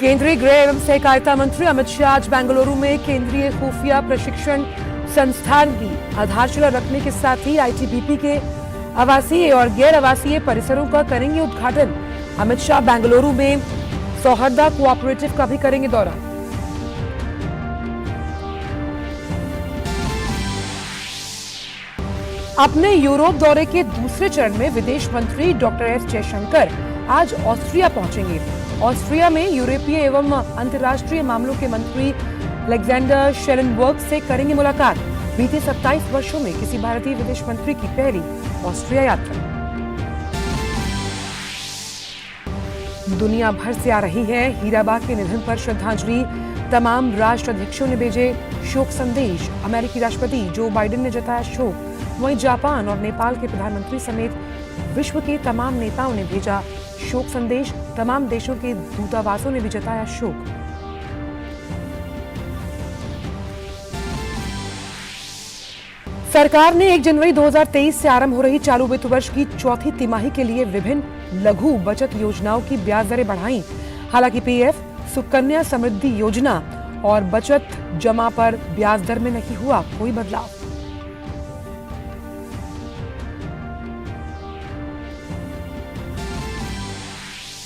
केंद्रीय गृह एवं सहकारिता मंत्री अमित शाह आज बेंगलुरु में केंद्रीय खुफिया प्रशिक्षण संस्थान की आधारशिला रखने के साथ ही आईटीबीपी के आवासीय और गैर आवासीय परिसरों का करेंगे उद्घाटन। अमित शाह बेंगलुरु में सौहार्दा कोऑपरेटिव का भी करेंगे दौरा। अपने यूरोप दौरे के दूसरे चरण में विदेश मंत्री डॉक्टर एस जयशंकर आज ऑस्ट्रिया पहुंचेंगे। ऑस्ट्रिया में यूरोपीय एवं अंतर्राष्ट्रीय मामलों के मंत्री अलेक्जेंडर शेलेनबर्ग से करेंगे मुलाकात। बीते 27 वर्षों में किसी भारतीय विदेश मंत्री की पहली ऑस्ट्रिया यात्रा। दुनिया भर से आ रही है हीराबाग के निधन पर श्रद्धांजलि। तमाम राष्ट्राध्यक्षों ने भेजे शोक संदेश। अमेरिकी राष्ट्रपति जो बाइडेन ने जताया शोक। वहीं जापान और नेपाल के प्रधानमंत्री समेत विश्व के तमाम नेताओं ने भेजा शोक संदेश। तमाम देशों के दूतावासों ने भी जताया शोक। सरकार ने 1 जनवरी 2023 से आरंभ हो रही चालू वित्त वर्ष की चौथी तिमाही के लिए विभिन्न लघु बचत योजनाओं की ब्याज दरें बढ़ाई। हालांकि पीएफ, सुकन्या समृद्धि योजना और बचत जमा पर ब्याज दर में नहीं हुआ कोई बदलाव।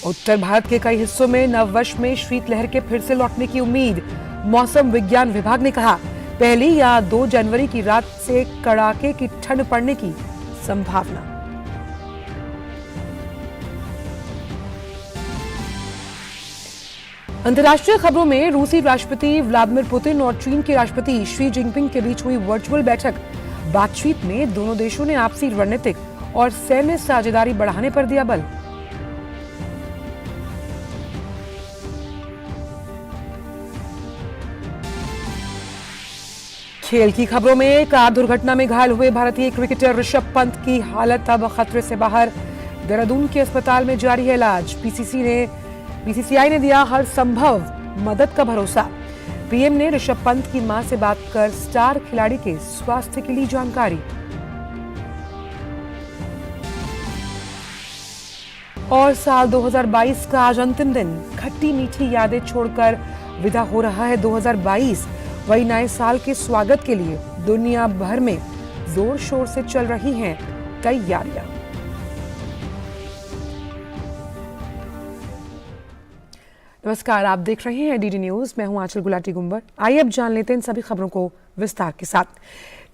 उत्तर भारत के कई हिस्सों में नववर्ष में शीतलहर के फिर से लौटने की उम्मीद। मौसम विज्ञान विभाग ने कहा 1 या 2 जनवरी की रात से कड़ाके की ठंड पड़ने की संभावना। अंतर्राष्ट्रीय खबरों में रूसी राष्ट्रपति व्लादिमीर पुतिन और चीन के राष्ट्रपति शी जिनपिंग के बीच हुई वर्चुअल बैठक। बातचीत में दोनों देशों ने आपसी रणनीतिक और सैन्य साझेदारी बढ़ाने पर दिया बल। खेल की खबरों में कार दुर्घटना में घायल हुए भारतीय क्रिकेटर ऋषभ पंत की हालत अब खतरे से बाहर। देहरादून के अस्पताल में जारी है इलाज। बीसीसीआई ने दिया हर संभव मदद का भरोसा। पीएम ने ऋषभ पंत की मां से बात कर स्टार खिलाड़ी के स्वास्थ्य की ली जानकारी। और साल 2022 का आज अंतिम दिन। खट्टी मीठी यादें छोड़कर विदा हो रहा है 2022। वही नए साल के स्वागत के लिए दुनिया भर में जोर शोर से चल रही हैं तैयारियां। नमस्कार, आप देख रहे हैं डीडी न्यूज। मैं हूं आंचल गुलाटी गुंबर। आइए अब जान लेते हैं इन सभी खबरों को विस्तार के साथ।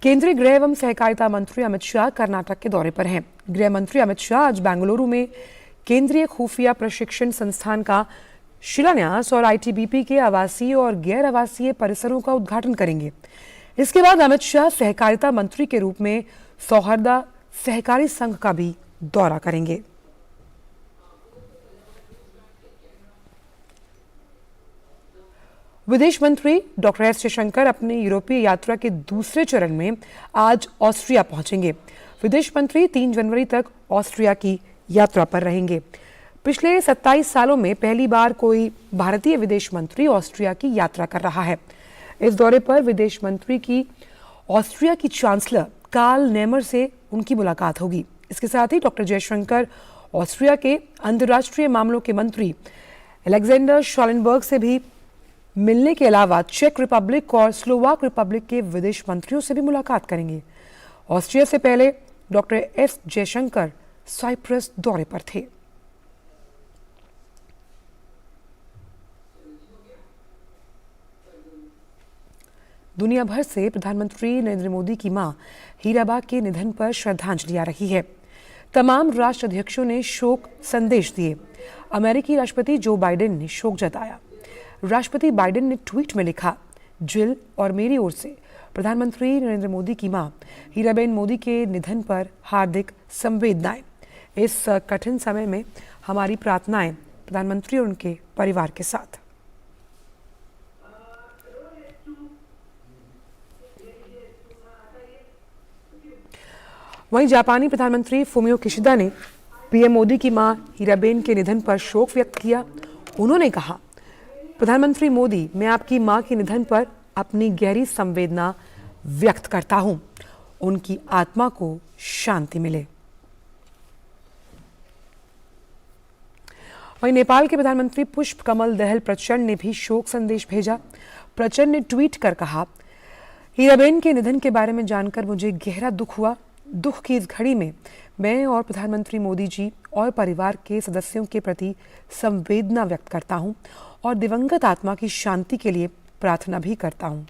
केंद्रीय गृह एवं सहकारिता मंत्री अमित शाह कर्नाटक के दौरे पर हैं। गृह मंत्री अमित शाह आज बेंगलुरु में केंद्रीय खुफिया प्रशिक्षण संस्थान का शिलान्यास और आईटीबीपी के आवासीय और गैर आवासीय परिसरों का उद्घाटन करेंगे। इसके बाद अमित शाह सहकारिता मंत्री के रूप में सौहार्दा सहकारी संघ का भी दौरा करेंगे। विदेश मंत्री डॉक्टर एस जयशंकर अपनी यूरोपीय यात्रा के दूसरे चरण में आज ऑस्ट्रिया पहुंचेंगे। विदेश मंत्री 3 जनवरी तक ऑस्ट्रिया की यात्रा पर रहेंगे। पिछले 27 सालों में पहली बार कोई भारतीय विदेश मंत्री ऑस्ट्रिया की यात्रा कर रहा है। इस दौरे पर विदेश मंत्री की ऑस्ट्रिया की चांसलर कार्ल नेमर से उनकी मुलाकात होगी। इसके साथ ही डॉक्टर जयशंकर ऑस्ट्रिया के अंतर्राष्ट्रीय मामलों के मंत्री अलेक्जेंडर शेलेनबर्ग से भी मिलने के अलावा चेक रिपब्लिक और स्लोवाक रिपब्लिक के विदेश मंत्रियों से भी मुलाकात करेंगे। ऑस्ट्रिया से पहले डॉक्टर एस जयशंकर साइप्रस दौरे पर थे। दुनिया भर से प्रधानमंत्री नरेंद्र मोदी की मां हीराबाग के निधन पर श्रद्धांजलि आ रही है। तमाम राष्ट्राध्यक्षों ने शोक संदेश दिए। अमेरिकी राष्ट्रपति जो बाइडेन ने शोक जताया। राष्ट्रपति बाइडेन ने ट्वीट में लिखा, जिल और मेरी ओर से प्रधानमंत्री नरेंद्र मोदी की मां हीराबेन मोदी के निधन पर हार्दिक संवेदनाएं। इस कठिन समय में हमारी प्रार्थनाएं प्रधानमंत्री और उनके परिवार के साथ। वहीं जापानी प्रधानमंत्री फुमियो किशिदा ने पीएम मोदी की मां हीराबेन के निधन पर शोक व्यक्त किया। उन्होंने कहा, प्रधानमंत्री मोदी, मैं आपकी मां के निधन पर अपनी गहरी संवेदना व्यक्त करता हूं। उनकी आत्मा को शांति मिले। वहीं नेपाल के प्रधानमंत्री पुष्प कमल दहल प्रचंड ने भी शोक संदेश भेजा। प्रचंड ने ट्वीट कर कहा, हीराबेन के निधन के बारे में जानकर मुझे गहरा दुख हुआ। दुख की इस घड़ी में मैं और प्रधानमंत्री मोदी जी और परिवार के सदस्यों के प्रति संवेदना व्यक्त करता हूं और दिवंगत आत्मा की शांति के लिए प्रार्थना भी करता हूं।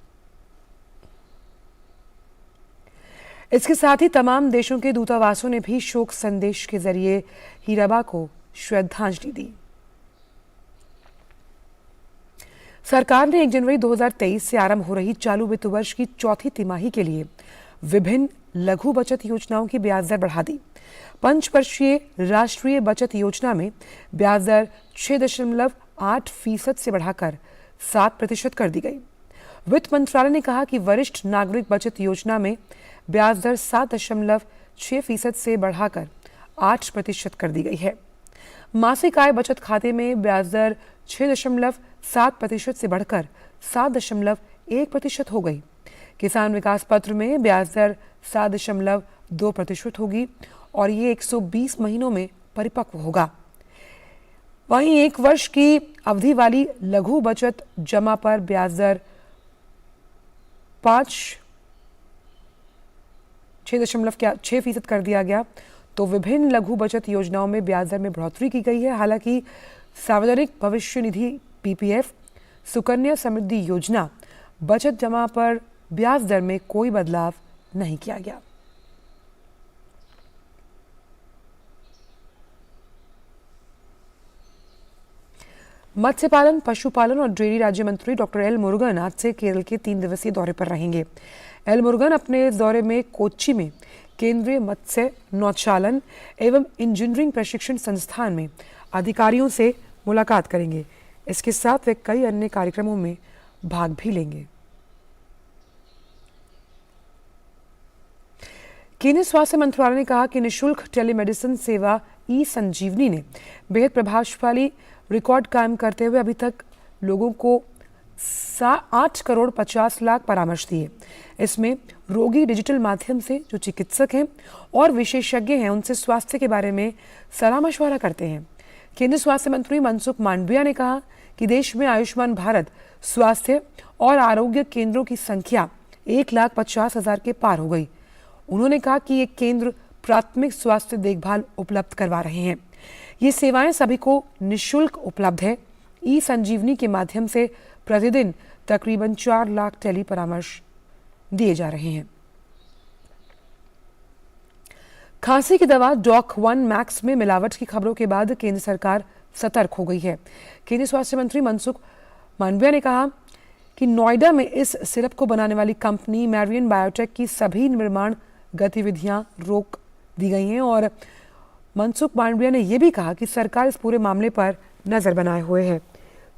इसके साथ ही तमाम देशों के दूतावासों ने भी शोक संदेश के जरिए हीराबा को श्रद्धांजलि दी। सरकार ने 1 जनवरी 2023 से आरंभ हो रही चालू वित्त वर्ष की चौथी तिमाही के लिए विभिन्न लघु बचत योजनाओं की ब्याज दर बढ़ा दी। पंचवर्षीय राष्ट्रीय बचत योजना में ब्याज दर 6.8% से बढ़ाकर 7% कर दी गई। वित्त मंत्रालय ने कहा कि वरिष्ठ नागरिक बचत योजना में ब्याज दर 7.6% से बढ़ाकर 8% कर दी गई है। मासिक आय बचत खाते में ब्याज दर 6.7% से बढ़कर 7.1% हो गई। किसान विकास पत्र में ब्याज दर 7.2% होगी और ये 120 महीनों में परिपक्व होगा। वहीं 1 वर्ष की अवधि वाली लघु बचत जमा पर ब्याज दर 6.6% कर दिया गया। तो विभिन्न लघु बचत योजनाओं में ब्याज दर में बढ़ोतरी की गई है। हालांकि सार्वजनिक भविष्य निधि पीपीएफ, सुकन्या समृद्धि योजना बचत जमा पर ब्याज दर में कोई बदलाव नहीं किया गया। मत्स्य पालन, पशुपालन और डेयरी राज्य मंत्री डॉक्टर एल मुरुगन आज से केरल के 3 दिवसीय दौरे पर रहेंगे। एल मुरुगन अपने दौरे में कोच्चि में केंद्रीय मत्स्य नौचालन एवं इंजीनियरिंग प्रशिक्षण संस्थान में अधिकारियों से मुलाकात करेंगे। इसके साथ वे कई अन्य कार्यक्रमों में भाग भी लेंगे। केंद्रीय स्वास्थ्य मंत्रालय ने कहा कि निःशुल्क टेलीमेडिसिन सेवा ई संजीवनी ने बेहद प्रभावशाली रिकॉर्ड कायम करते हुए अभी तक लोगों को 8 करोड़ 50 लाख परामर्श दिए। इसमें रोगी डिजिटल माध्यम से जो चिकित्सक हैं और विशेषज्ञ हैं उनसे स्वास्थ्य के बारे में सलाह मशवरा करते हैं। केंद्रीय स्वास्थ्य मंत्री मनसुख मांडविया ने कहा कि देश में आयुष्मान भारत स्वास्थ्य और आरोग्य केंद्रों की संख्या 1,50,000 के पार हो गई। उन्होंने कहा कि ये केंद्र प्राथमिक स्वास्थ्य देखभाल उपलब्ध करवा रहे हैं। ये सेवाएं सभी को निःशुल्क उपलब्ध है। ई संजीवनी के माध्यम से प्रतिदिन तकरीबन 4 लाख टेली परामर्श दिए जा रहे हैं। खांसी की दवा डॉक-1 मैक्स में मिलावट की खबरों के बाद केंद्र सरकार सतर्क हो गई है। केंद्रीय स्वास्थ्य मंत्री मनसुख मांडविया ने कहा कि नोएडा में इस सिरप को बनाने वाली कंपनी मैरियन बायोटेक की सभी निर्माण गतिविधियां रोक दी गई हैं और मनसुख मांडविया ने यह भी कहा कि सरकार इस पूरे मामले पर नजर बनाए हुए है।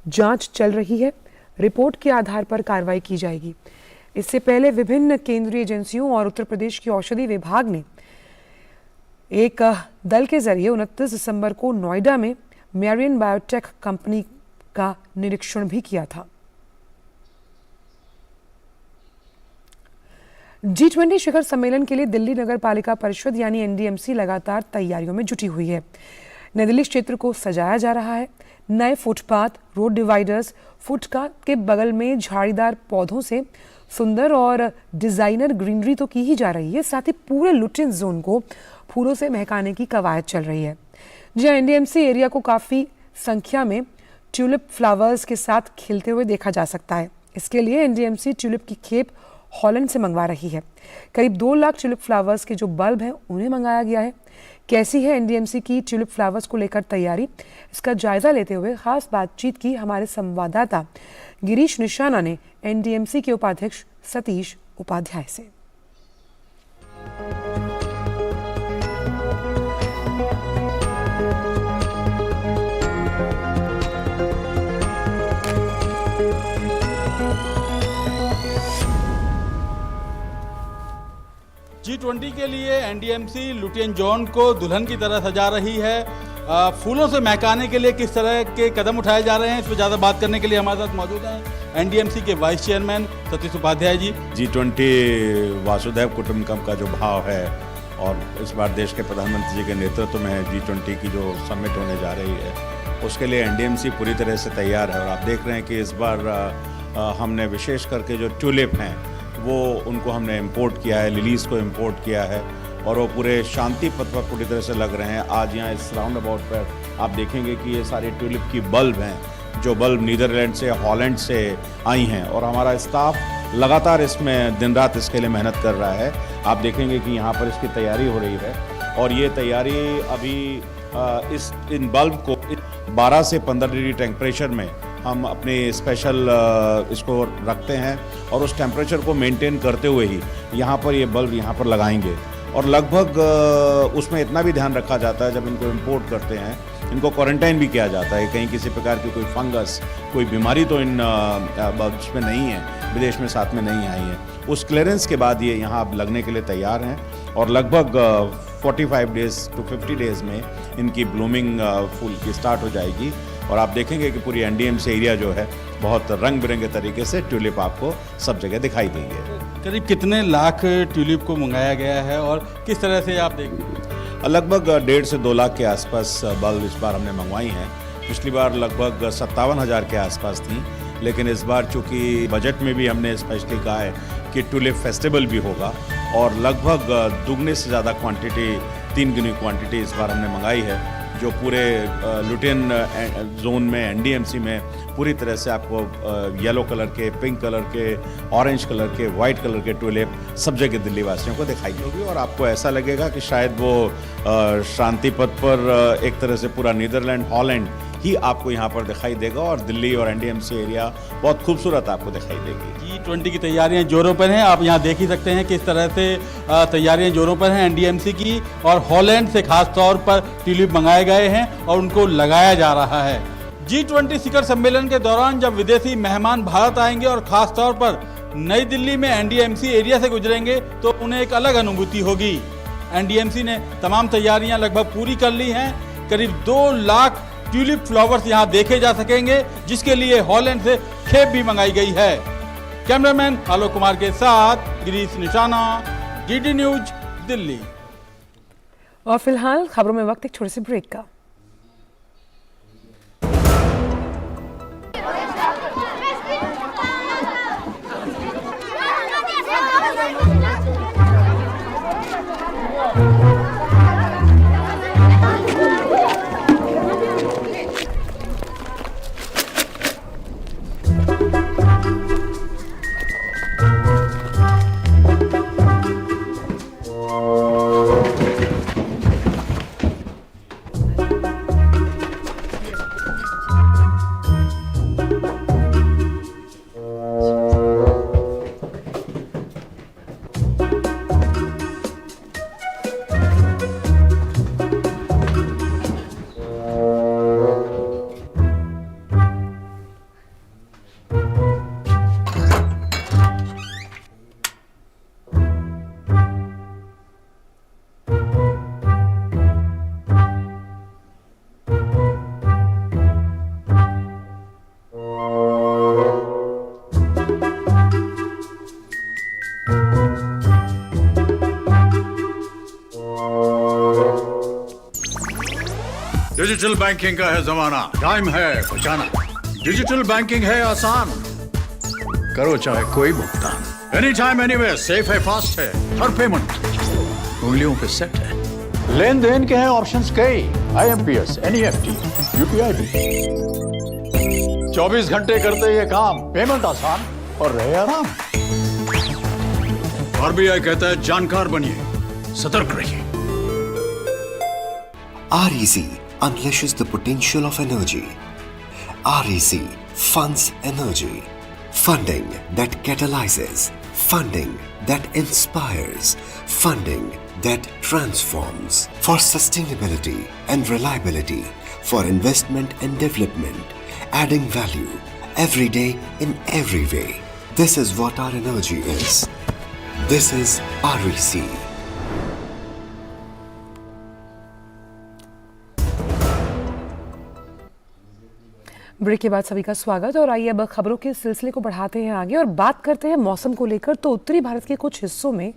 जांच चल रही है, रिपोर्ट के आधार पर कार्रवाई की जाएगी। इससे पहले विभिन्न केंद्रीय एजेंसियों और उत्तर प्रदेश की औषधि विभाग ने एक दल के जरिए 29 दिसंबर को नोएडा में मैरियन बायोटेक कंपनी का निरीक्षण भी किया था। G20 शिखर सम्मेलन के लिए दिल्ली नगर पालिका परिषद यानी एनडीएमसी लगातार तैयारियों में जुटी हुई है। नई दिल्ली क्षेत्र को सजाया जा रहा है। नए फुटपाथ, रोड डिवाइडर्स, फुटपाथ के बगल में झाड़ीदार पौधों से सुंदर और डिजाइनर ग्रीनरी तो की ही जा रही है, साथ ही पूरे लुटियंस जोन को फूलों से महकाने की कवायद चल रही है। जहां एनडीएमसी एरिया को काफी संख्या में ट्यूलिप फ्लावर्स के साथ खिलते हुए देखा जा सकता है। इसके लिए एनडीएमसी ट्यूलिप की खेप हॉलैंड से मंगवा रही है। करीब 2 लाख ट्यूलिप फ्लावर्स के जो बल्ब हैं उन्हें मंगाया गया है। कैसी है एनडीएमसी की ट्यूलिप फ्लावर्स को लेकर तैयारी, इसका जायजा लेते हुए खास बातचीत की हमारे संवाददाता गिरीश निशाना ने एनडीएमसी के उपाध्यक्ष सतीश उपाध्याय से। G20 के लिए एनडीएमसी लुटियन जोन को दुल्हन की तरह सजा रही है। फूलों से महकाने के लिए किस तरह के कदम उठाए जा रहे हैं, इस पर ज़्यादा बात करने के लिए हमारे साथ मौजूद हैं एनडीएमसी के vice chairman Satish Upadhyay ji. G20 Vasudev कुटुंबकम का जो भाव है और इस बार देश के प्रधानमंत्री जी के नेतृत्व में G20 की जो समिट होने जा रही है उसके लिए एनडीएमसी पूरी तरह से तैयार है। और आप देख रहे हैं कि इस बार हमने विशेष करके जो ट्यूलिप हैं वो उनको हमने इंपोर्ट किया है, लिलीज़ को इंपोर्ट किया है और वो पूरे शांति पथ पर पूरी तरह से लग रहे हैं। आज यहाँ इस राउंड अबाउट पर आप देखेंगे कि ये सारे ट्यूलिप की बल्ब हैं जो बल्ब नीदरलैंड से, हॉलैंड से आई हैं और हमारा स्टाफ लगातार इसमें दिन रात इसके लिए मेहनत कर रहा है। आप देखेंगे कि यहाँ पर इसकी तैयारी हो रही है और ये तैयारी अभी इन बल्ब को 12 से 15 डिग्री टेम्परेचर में हम अपने स्पेशल इसको रखते हैं और उस टेम्परेचर को मेंटेन करते हुए ही यहाँ पर ये बल्ब यहाँ पर लगाएंगे। और लगभग उसमें इतना भी ध्यान रखा जाता है, जब इनको इंपोर्ट करते हैं इनको क्वारंटाइन भी किया जाता है, कहीं किसी प्रकार की कोई फंगस, कोई बीमारी तो इन बल्ब्स में नहीं है, विदेश में साथ में नहीं आई है। उस क्लियरेंस के बाद ये यहाँ अब लगने के लिए तैयार हैं और लगभग 45 डेज़ टू 50 डेज़ में इनकी ब्लूमिंग फूल की स्टार्ट हो जाएगी और आप देखेंगे कि पूरी एनडीएमसी एरिया जो है बहुत रंग बिरंगे तरीके से ट्यूलिप आपको सब जगह दिखाई देंगे। करीब कितने लाख ट्यूलिप को मंगाया गया है और किस तरह से आप देखेंगे? लगभग 1.5 से 2 लाख के आसपास बल्ब इस बार हमने मंगवाई हैं। पिछली बार लगभग 57,000 के आसपास थी, लेकिन इस बार चूँकि बजट में भी हमने स्पेशली कहा है कि ट्यूलिप फेस्टिवल भी होगा और लगभग दुगने से ज़्यादा क्वांटिटी, 3 गुनी क्वांटिटी इस बार हमने मंगाई है, जो पूरे लुटियन जोन में एनडीएमसी में पूरी तरह से आपको येलो कलर के, पिंक कलर के, ऑरेंज कलर के, वाइट कलर के ट्यूलिप सब जगह दिल्ली वासियों को दिखाई देगी और आपको ऐसा लगेगा कि शायद वो शांति पथ पर एक तरह से पूरा नीदरलैंड, हॉलैंड ही आपको यहाँ पर दिखाई देगा और दिल्ली और एनडीएमसी एरिया बहुत खूबसूरत आपको दिखाई देगी। G20 की तैयारियां जोरों पर हैं, आप यहाँ देख ही सकते हैं किस तरह से तैयारियां जोरों पर हैं एनडीएमसी की और हॉलैंड से खास तौर पर ट्यूलिप मंगाए गए हैं और उनको लगाया जा रहा है। G20 शिखर सम्मेलन के दौरान जब विदेशी मेहमान भारत आएंगे और खास तौर पर नई दिल्ली में एनडीएमसी एरिया से गुजरेंगे तो उन्हें एक अलग अनुभूति होगी। एनडीएमसी ने तमाम तैयारियां लगभग पूरी कर ली हैं। करीब 2 लाख ट्यूलिप फ्लावर्स यहां देखे जा सकेंगे, जिसके लिए हॉलैंड से खेप भी मंगाई गई है। कैमरामैन आलोक कुमार के साथ गिरीश निशाना, डीडी न्यूज, दिल्ली। और फिलहाल खबरों में वक्त एक छोटे से ब्रेक का। डिजिटल बैंकिंग का है जमाना, टाइम है बचाना। डिजिटल बैंकिंग है आसान, करो चाहे कोई भुगतान, एनी टाइम एनीवेयर, सेफ है, फास्ट है, हर पेमेंट उंगलियों पे सेट है। लेन देन के हैं ऑप्शंस कई, IMPS, NEFT, UPI भी। 24 घंटे करते ये काम, पेमेंट आसान और रहे आराम। RBI कहता है जानकार बनिए, सतर्क रहिए। REC unleashes the potential of energy. REC funds energy. Funding that catalyzes. Funding that inspires. Funding that transforms. For sustainability and reliability. For investment and development. Adding value every day in every way. This is what our energy is. This is REC. Break के बाद सभी का स्वागत। और आइए अब खबरों के सिलसिले को बढ़ाते हैं आगे और बात करते हैं मौसम को लेकर। तो उत्तरी भारत के कुछ हिस्सों में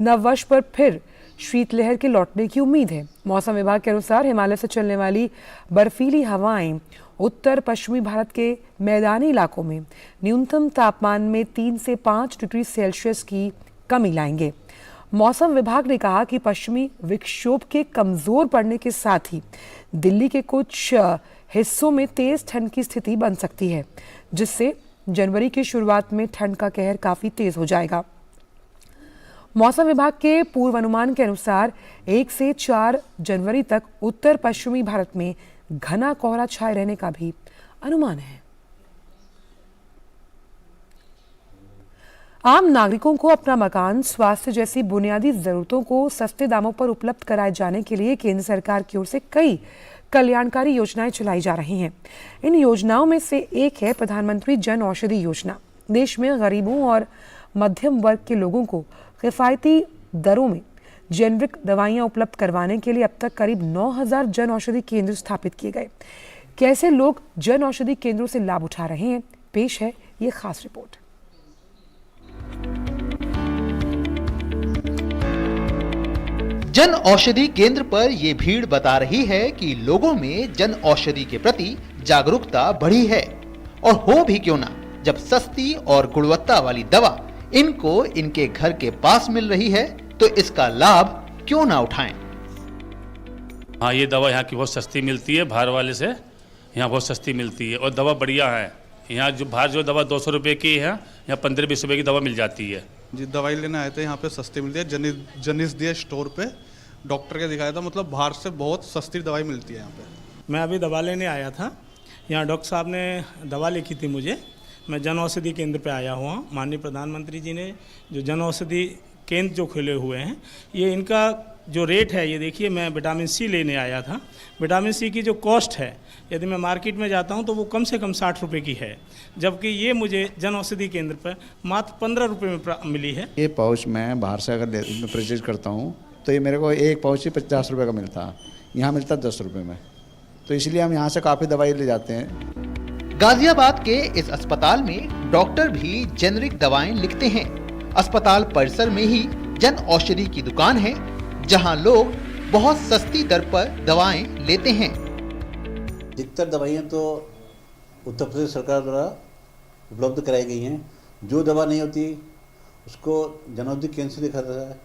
नववर्ष पर फिर शीतलहर के लौटने की उम्मीद है। मौसम विभाग के अनुसार हिमालय से चलने वाली बर्फीली हवाएं उत्तर पश्चिमी भारत के मैदानी इलाकों में न्यूनतम तापमान में 3 से 5 डिग्री सेल्सियस की कमी लाएंगे। मौसम विभाग ने कहा कि पश्चिमी विक्षोभ के कमजोर पड़ने के साथ ही दिल्ली के कुछ हिस्सों में तेज ठंड की स्थिति बन सकती है, जिससे जनवरी की शुरुआत में ठंड का कहर काफी तेज हो जाएगा। मौसम विभाग के पूर्वानुमान के अनुसार 1 से 4 जनवरी तक उत्तर पश्चिमी भारत में घना कोहरा छाए रहने का भी अनुमान है। आम नागरिकों को अपना मकान, स्वास्थ्य जैसी बुनियादी जरूरतों को सस्ते दामों पर उपलब्ध कराए जाने के लिए केंद्र सरकार की ओर से कई कल्याणकारी योजनाएं चलाई जा रही हैं। इन योजनाओं में से एक है प्रधानमंत्री जन औषधि योजना। देश में गरीबों और मध्यम वर्ग के लोगों को किफायती दरों में जेनरिक दवाइयां उपलब्ध करवाने के लिए अब तक करीब 9,000 जन औषधि केंद्र स्थापित किए गए। कैसे लोग जन औषधि केंद्रों से लाभ उठा रहे हैं, पेश है ये खास रिपोर्ट। जन औषधि केंद्र पर ये भीड़ बता रही है कि लोगों में जन औषधि के प्रति जागरूकता बढ़ी है, और हो भी क्यों ना, जब सस्ती और गुणवत्ता वाली दवा इनको इनके घर के पास मिल रही है तो इसका लाभ क्यों ना उठाएं। हाँ, ये दवा यहाँ की बहुत सस्ती मिलती है, बाहर वाले से यहाँ बहुत सस्ती मिलती है, और दवा बढ़िया है। यहाँ जो बाहर जो दवा 200 रुपये की है, यहाँ 15-20 रुपये की दवा मिल जाती है। जी, दवाई लेने आए थे, यहाँ पे सस्ती मिलती है। जनिस दिया स्टोर पे डॉक्टर के दिखाया था, मतलब बाहर से बहुत सस्ती दवाई मिलती है यहाँ पे। मैं अभी दवा लेने आया था, यहाँ डॉक्टर साहब ने दवा लिखी थी मुझे। मैं जन औषधि केंद्र पे आया हुआ। माननीय प्रधानमंत्री जी ने जो जन औषधि केंद्र जो खुले हुए हैं, ये इनका जो रेट है, ये देखिए, मैं विटामिन सी लेने आया था। विटामिन सी की जो कॉस्ट है, यदि मैं मार्केट में जाता हूँ तो वो कम से कम 60 रुपये की है, जबकि ये मुझे जन औषधि केंद्र पर मात्र 15 रुपये में मिली है। ये पाउच मैं बाहर से अगर परचेज करता हूँ तो ये मेरे को एक पाउच ही 50 रुपये का मिलता है, यहाँ मिलता है 10 रुपये में, तो इसलिए हम यहाँ से काफ़ी दवाई ले जाते हैं। गाजियाबाद के इस अस्पताल में डॉक्टर भी जेनरिक दवाएं लिखते हैं। अस्पताल परिसर में ही जन औषधि की दुकान है, जहां लोग बहुत सस्ती दर पर दवाएं लेते हैं। अधिकतर दवाइयाँ तो उत्तर प्रदेश सरकार द्वारा उपलब्ध कराई गई हैं। जो दवा नहीं होती उसको जन औषधि केंद्र से दिखा जाता है।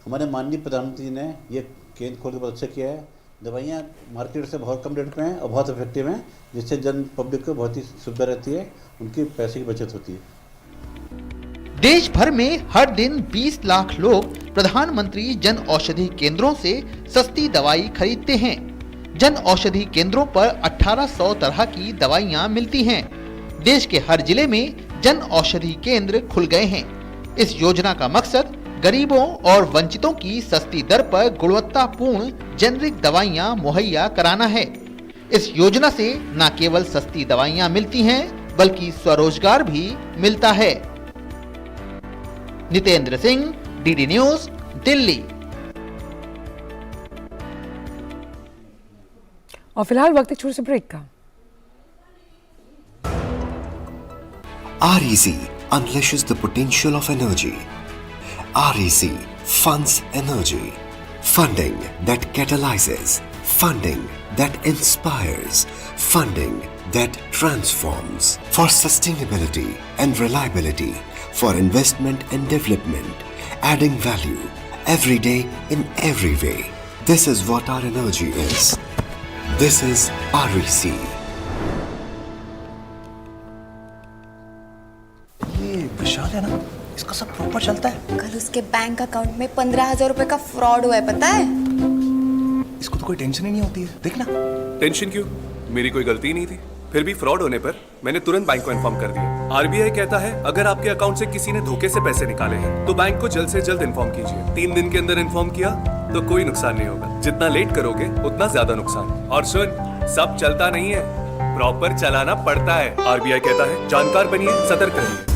हमारे माननीय प्रधानमंत्री जी ने ये केंद्र खोल के बहुत अच्छा किया है। दवाइयाँ मार्केट से बहुत कम रेट पे हैं और बहुत इफेक्टिव हैं, जिससे जन पब्लिक को बहुत ही सुविधा रहती है, उनकी पैसे की बचत होती है। देश भर में हर दिन 20 लाख लोग प्रधानमंत्री जन औषधि केंद्रों से सस्ती दवाई खरीदते हैं। जन औषधि केंद्रों पर 1800 तरह की दवाइयां मिलती हैं। देश के हर जिले में जन औषधि केंद्र खुल गए हैं। इस योजना का मकसद गरीबों और वंचितों की सस्ती दर पर गुणवत्तापूर्ण जेनरिक दवाइयां मुहैया कराना है। इस योजना से न केवल सस्ती दवाइयां मिलती हैं, बल्कि स्वरोजगार भी मिलता है। Nitendra Singh, DD news, Delhi. और फिलहाल वक्त एक छोटे से ब्रेक का। REC unleashes the potential of energy. REC funds energy. Funding that catalyzes. Funding that inspires. Funding that transforms. For sustainability and reliability. For investment and development. Adding value. Every day in every way. This is what our energy is. This is REC. ये विशाल है ना, इसका सब proper चलता है। कल उसके bank account में 15,000 रुपए का फ्रॉड हुआ है, पता है? इसको तो कोई टेंशन ही नहीं होती है, देखना। टेंशन क्यों? मेरी कोई गलती नहीं थी। फिर भी फ्रॉड होने पर मैंने तुरंत बैंक को इन्फॉर्म कर दिया। RBI कहता है अगर आपके अकाउंट से किसी ने धोखे से पैसे निकाले हैं तो बैंक को जल्द से जल्द इन्फॉर्म कीजिए। 3 दिन के अंदर इन्फॉर्म किया तो कोई नुकसान नहीं होगा। जितना लेट करोगे उतना ज्यादा नुकसान। और सुन, सब चलता नहीं है, प्रॉपर चलाना पड़ता है। RBI कहता है जानकार बनिए, सतर्क रहिए।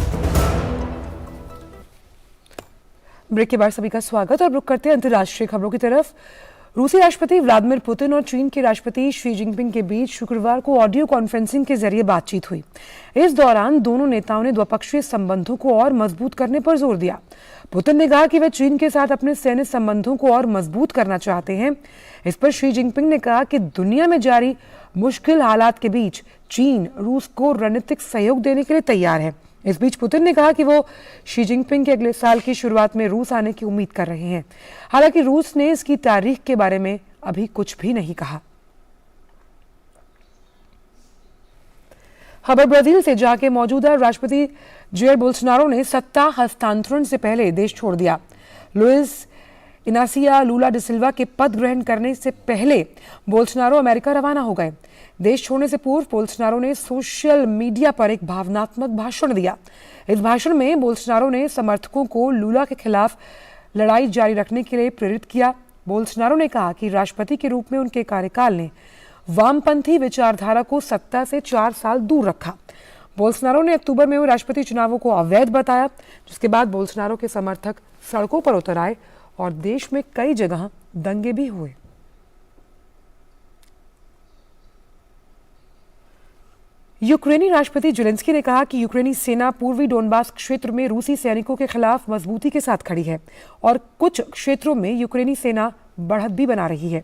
ब्रेक के बाद सभी का स्वागत और रुक करते हैं अंतर्राष्ट्रीय खबरों की तरफ। रूसी राष्ट्रपति व्लादिमीर पुतिन और चीन के राष्ट्रपति शी जिनपिंग के बीच शुक्रवार को ऑडियो कॉन्फ्रेंसिंग के जरिए बातचीत हुई। इस दौरान दोनों नेताओं ने द्विपक्षीय संबंधों को और मजबूत करने पर जोर दिया। पुतिन ने कहा कि वे चीन के साथ अपने सैन्य संबंधों को और मजबूत करना चाहते हैं। इस पर शी जिनपिंग ने कहा कि दुनिया में जारी मुश्किल हालात के बीच चीन रूस को रणनीतिक सहयोग देने के लिए तैयार है। इस बीच पुतिन ने कहा कि वो शी जिनपिंग के अगले साल की शुरुआत में रूस आने की उम्मीद कर रहे हैं। हालांकि रूस ने इसकी तारीख के बारे में अभी कुछ भी नहीं कहा। खबर ब्राजील से जाके मौजूदा राष्ट्रपति जेयर बोल्सोनारो ने सत्ता हस्तांतरण से पहले देश छोड़ दिया। लुइस इनासिया लूला डी सिल्वा के पद ग्रहण करने से पहले बोल्सोनारो अमेरिका रवाना हो गए। देश छोड़ने से पूर्व बोल्सोनारो ने सोशल मीडिया पर एक भावनात्मक भाषण दिया। इस भाषण में बोल्सोनारो ने समर्थकों को लूला के खिलाफ लड़ाई जारी रखने के लिए प्रेरित किया। बोल्सोनारो ने कहा कि राष्ट्रपति के रूप में उनके कार्यकाल ने वामपंथी विचारधारा को सत्ता से 4 साल दूर रखा। बोल्सोनारो ने अक्टूबर में हुए राष्ट्रपति चुनावों को अवैध बताया, जिसके बाद बोल्सोनारो के समर्थक सड़कों पर उतर आए और देश में कई जगह दंगे भी हुए। यूक्रेनी राष्ट्रपति जेलेंस्की ने कहा कि यूक्रेनी सेना पूर्वी डोनबास क्षेत्र में रूसी सैनिकों के खिलाफ मजबूती के साथ खड़ी है और कुछ क्षेत्रों में यूक्रेनी सेना बढ़त भी बना रही है।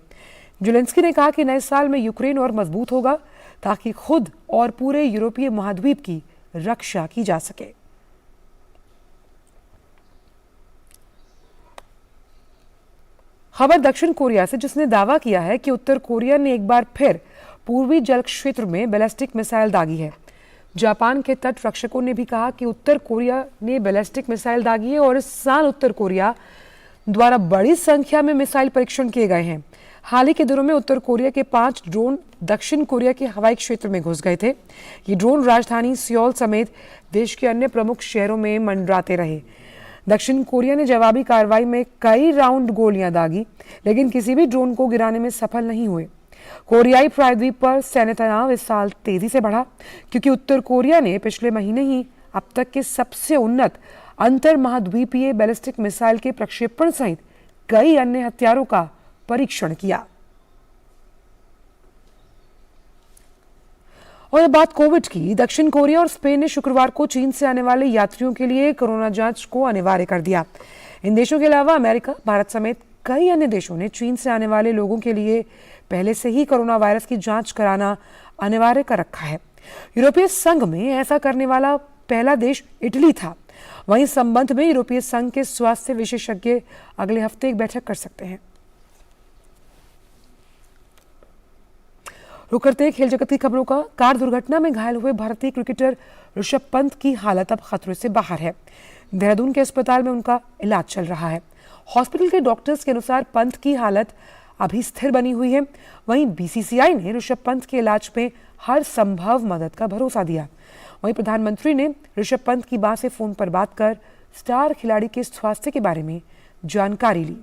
जेलेंस्की ने कहा कि नए साल में यूक्रेन और मजबूत होगा ताकि खुद और पूरे यूरोपीय महाद्वीप की रक्षा की जा सके। खबर दक्षिण कोरिया से, जिसने दावा किया है कि उत्तर कोरिया ने एक बार फिर पूर्वी जल क्षेत्र में बैलिस्टिक मिसाइल दागी है। जापान के तट रक्षकों ने भी कहा कि उत्तर कोरिया ने बैलिस्टिक मिसाइल दागी है और इस साल उत्तर कोरिया द्वारा बड़ी संख्या में मिसाइल परीक्षण किए गए हैं। हाल ही के दिनों में उत्तर कोरिया के 5 ड्रोन दक्षिण कोरिया के हवाई क्षेत्र में घुस गए थे। ये ड्रोन राजधानी सियोल समेत देश के अन्य प्रमुख शहरों में मंडराते रहे। दक्षिण कोरिया ने जवाबी कार्रवाई में कई राउंड गोलियां दागी, लेकिन किसी भी ड्रोन को गिराने में सफल नहीं हुए। कोरियाई प्रायद्वीप पर सैन्य तनाव इस साल तेजी से बढ़ा क्योंकि उत्तर कोरिया ने पिछले महीने ही अब तक के सबसे उन्नत अंतर महाद्वीपीय बैलिस्टिक मिसाइल के प्रक्षेपण सहित कई अन्य हथियारों का परीक्षण किया। और अब बात कोविड की। दक्षिण कोरिया और स्पेन ने शुक्रवार को चीन से आने वाले यात्रियों के लिए कोरोना जांच को अनिवार्य कर दिया। इन देशों के अलावा अमेरिका, भारत समेत कई अन्य देशों ने चीन से आने वाले लोगों के लिए पहले से ही कोरोना वायरस की जांच कराना अनिवार्य कर रखा है। यूरोपीय संघ में ऐसा करने वाला पहला देश इटली था। वहीं इस संबंध में यूरोपीय संघ के स्वास्थ्य विशेषज्ञ अगले हफ्ते एक बैठक कर सकते हैं। रुक करते हैं खेल जगत की खबरों का। कार दुर्घटना में घायल हुए भारतीय क्रिकेटर ऋषभ पंत की हालत अब खतरे से बाहर है। देहरादून के अस्पताल में उनका इलाज चल रहा है। हॉस्पिटल के डॉक्टर्स के अनुसार पंत की हालत अभी स्थिर बनी हुई है। वहीं बीसीसीआई ने ऋषभ पंत के इलाज में हर संभव मदद का भरोसा दिया। वहीं प्रधानमंत्री ने ऋषभ पंत की मां से फोन पर बात कर स्टार खिलाड़ी के स्वास्थ्य के बारे में जानकारी ली।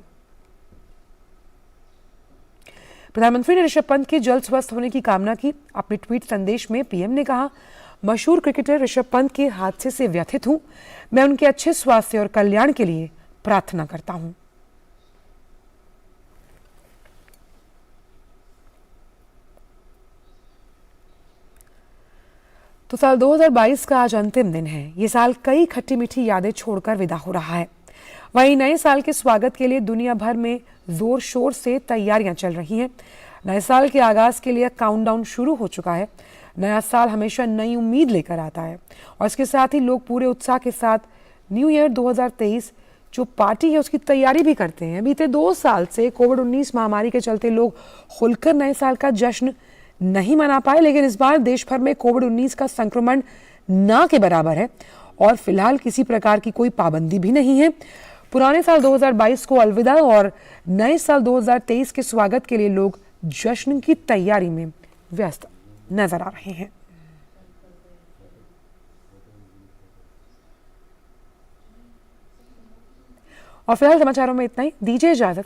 प्रधानमंत्री ने ऋषभ पंत के जल्द स्वस्थ होने की कामना की। अपने ट्वीट संदेश में पीएम ने कहा, मशहूर क्रिकेटर ऋषभ पंत के हादसे से व्यथित हूं। मैं उनके अच्छे स्वास्थ्य और कल्याण के लिए प्रार्थना करता हूं। तो साल 2022 का आज अंतिम दिन है। ये साल कई खट्टी मीठी यादें छोड़कर विदा हो रहा है। वहीं नए साल के स्वागत के लिए दुनिया भर में जोर शोर से तैयारियां चल रही हैं। नए साल के आगाज के लिए काउंटडाउन शुरू हो चुका है। नया साल हमेशा नई उम्मीद लेकर आता है और इसके साथ ही लोग पूरे उत्साह के साथ न्यू ईयर 2023 जो पार्टी है उसकी तैयारी भी करते हैं। बीते 2 साल से कोविड-19 महामारी के चलते लोग खुलकर नए साल का जश्न नहीं मना पाए, लेकिन इस बार देश भर में कोविड-19 का संक्रमण ना के बराबर है और फिलहाल किसी प्रकार की कोई पाबंदी भी नहीं है। पुराने साल 2022 को अलविदा और नए साल 2023 के स्वागत के लिए लोग जश्न की तैयारी में व्यस्त नजर आ रहे हैं। और फिलहाल समाचारों में इतना ही। दीजिए इजाजत।